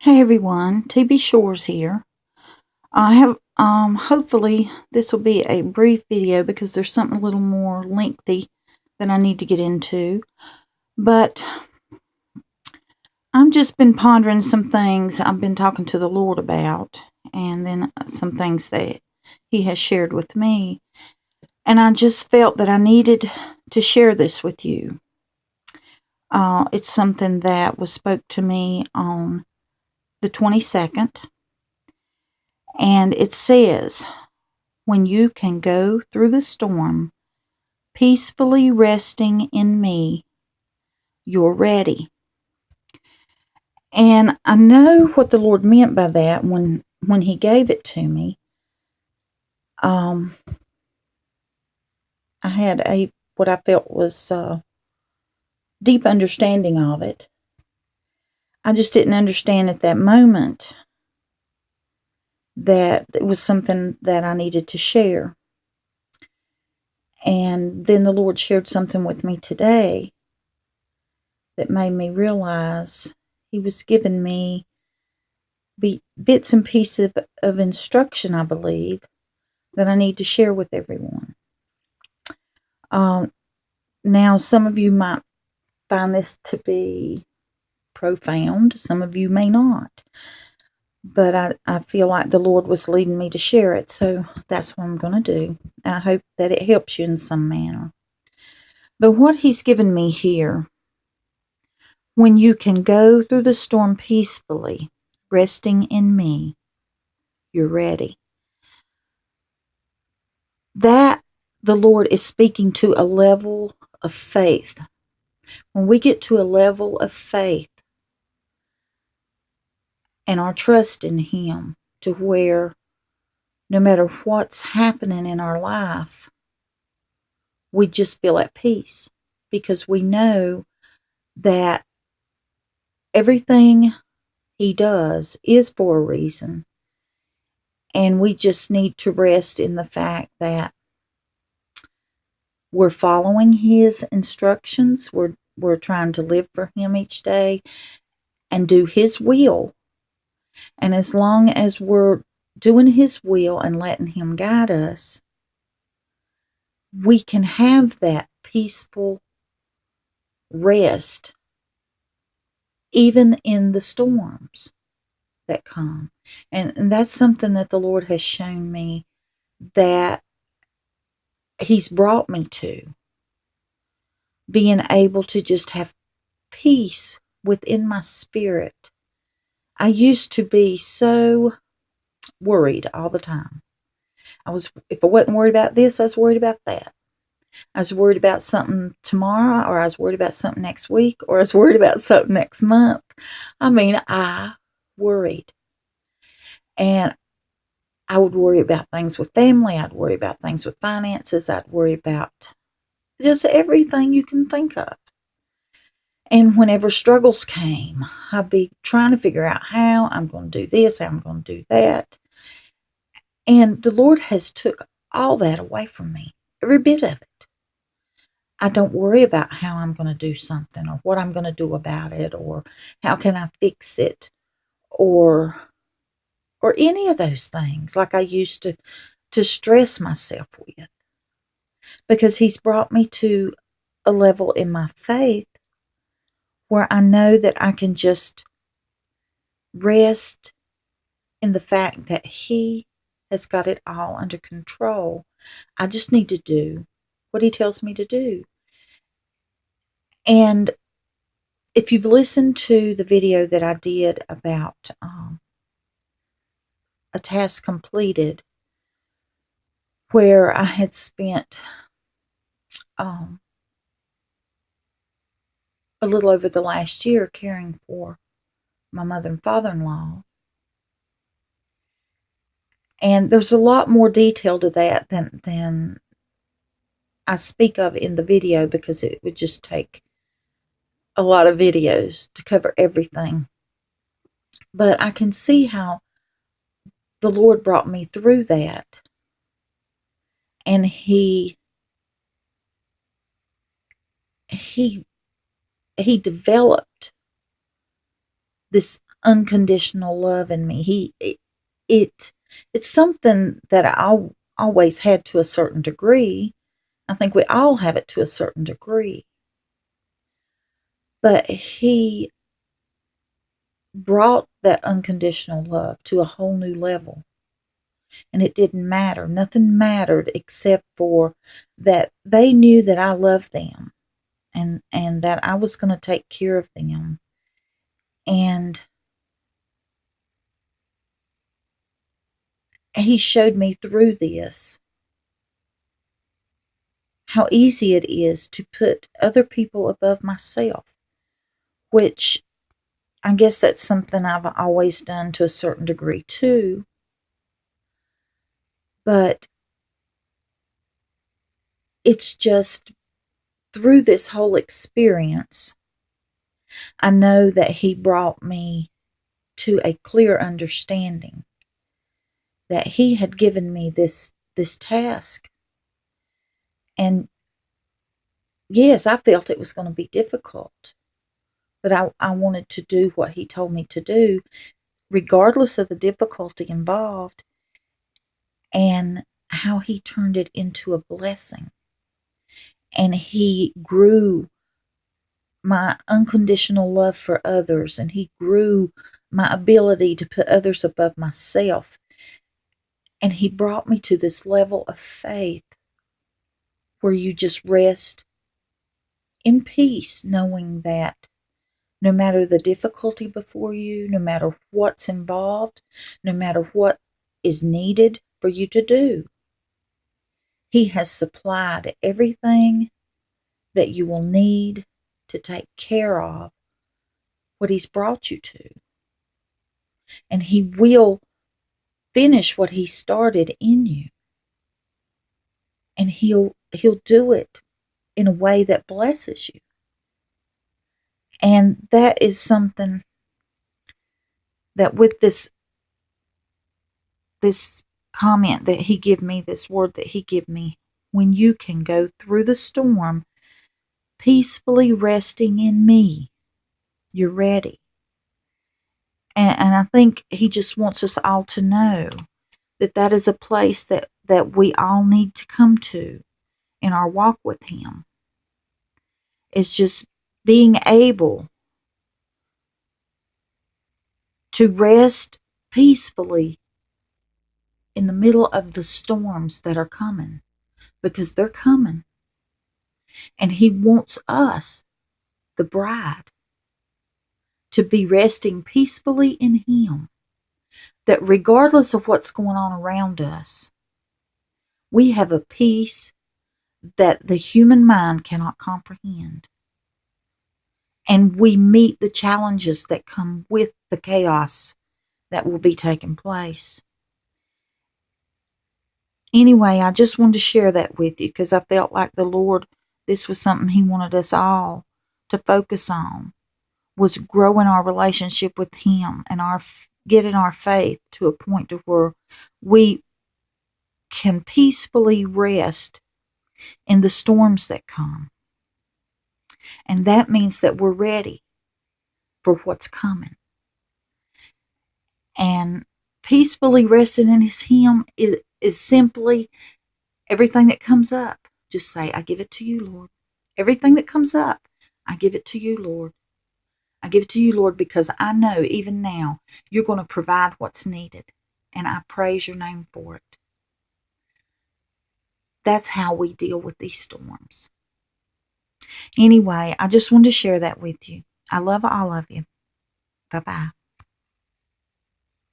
Hey everyone, TB Shores here. I have hopefully this will be a brief video because there's something a little more lengthy that I need to get into. But I've just been pondering some things I've been talking to the Lord about, and then some things that He has shared with me. And I just felt that I needed to share this with you. It's something that was spoke to me on the 22nd. And it says, when you can go through the storm, peacefully resting in me, you're ready. And I know what the Lord meant by that when He gave it to me. I had what I felt was deep understanding of it. I just didn't understand at that moment that it was something that I needed to share. And then the Lord shared something with me today that made me realize He was giving me bits and pieces of instruction, I believe, that I need to share with everyone. Now, some of you might find this to be profound. Some of you may not. But I feel like the Lord was leading me to share it, so that's what I'm going to do. I hope that it helps you in some manner. But what He's given me here, when you can go through the storm peacefully, resting in me, you're ready. That the Lord is speaking to a level of faith. When we get to a level of faith and our trust in Him, to where no matter what's happening in our life, we just feel at peace because we know that everything He does is for a reason. And we just need to rest in the fact that we're following His instructions. We're trying to live for Him each day and do His will. And as long as we're doing His will and letting Him guide us, we can have that peaceful rest, even in the storms that come. And that's something that the Lord has shown me that He's brought me to. Being able to just have peace within my spirit. I used to be so worried all the time. If I wasn't worried about this, I was worried about that. I was worried about something tomorrow, or I was worried about something next week, or I was worried about something next month. I worried. And I would worry about things with family. I'd worry about things with finances. I'd worry about just everything you can think of. And whenever struggles came, I'd be trying to figure out how I'm going to do this, how I'm going to do that. And the Lord has took all that away from me, every bit of it. I don't worry about how I'm going to do something or what I'm going to do about it or how can I fix it or any of those things like I used to stress myself with. Because He's brought me to a level in my faith where I know that I can just rest in the fact that He has got it all under control. I just need to do what He tells me to do. And if you've listened to the video that I did about a task completed, where I had spent a little over the last year caring for my mother and father-in-law, and there's a lot more detail to that than I speak of in the video because it would just take a lot of videos to cover everything. But I can see how the Lord brought me through that. And He developed this unconditional love in me. It's something that I always had to a certain degree. I think we all have it to a certain degree. But he brought that unconditional love to a whole new level. And it didn't matter. Nothing mattered except for that they knew that I loved them and that I was going to take care of them. And he showed me through this how easy it is to put other people above myself, which I guess that's something I've always done to a certain degree too. But it's just through this whole experience, I know that he brought me to a clear understanding that he had given me this task. And yes, I felt it was going to be difficult, but I wanted to do what he told me to do, regardless of the difficulty involved, and how he turned it into a blessing. And he grew my unconditional love for others, and he grew my ability to put others above myself. And he brought me to this level of faith where you just rest in peace, knowing that no matter the difficulty before you, no matter what's involved, no matter what is needed for you to do, he has supplied everything that you will need to take care of what he's brought you to. And he will finish what he started in you. And he'll do it in a way that blesses you. And that is something that with this comment that he give me, this word that he give me, when you can go through the storm peacefully resting in me, you're ready. And I think he just wants us all to know that that is a place that we all need to come to in our walk with him. It's just being able to rest peacefully in the middle of the storms that are coming, because they're coming. And he wants us, the bride, to be resting peacefully in him, that regardless of what's going on around us, we have a peace that the human mind cannot comprehend. And we meet the challenges that come with the chaos that will be taking place. Anyway, I just wanted to share that with you because I felt like the Lord, this was something he wanted us all to focus on, was growing our relationship with him and getting our faith to a point to where we can peacefully rest in the storms that come. And that means that we're ready for what's coming. And peacefully resting in him is simply everything that comes up. Just say, I give it to you, Lord. Everything that comes up, I give it to you, Lord. I give it to you, Lord, because I know even now you're going to provide what's needed. And I praise your name for it. That's how we deal with these storms. Anyway, I just wanted to share that with you. I love all of you. Bye-bye.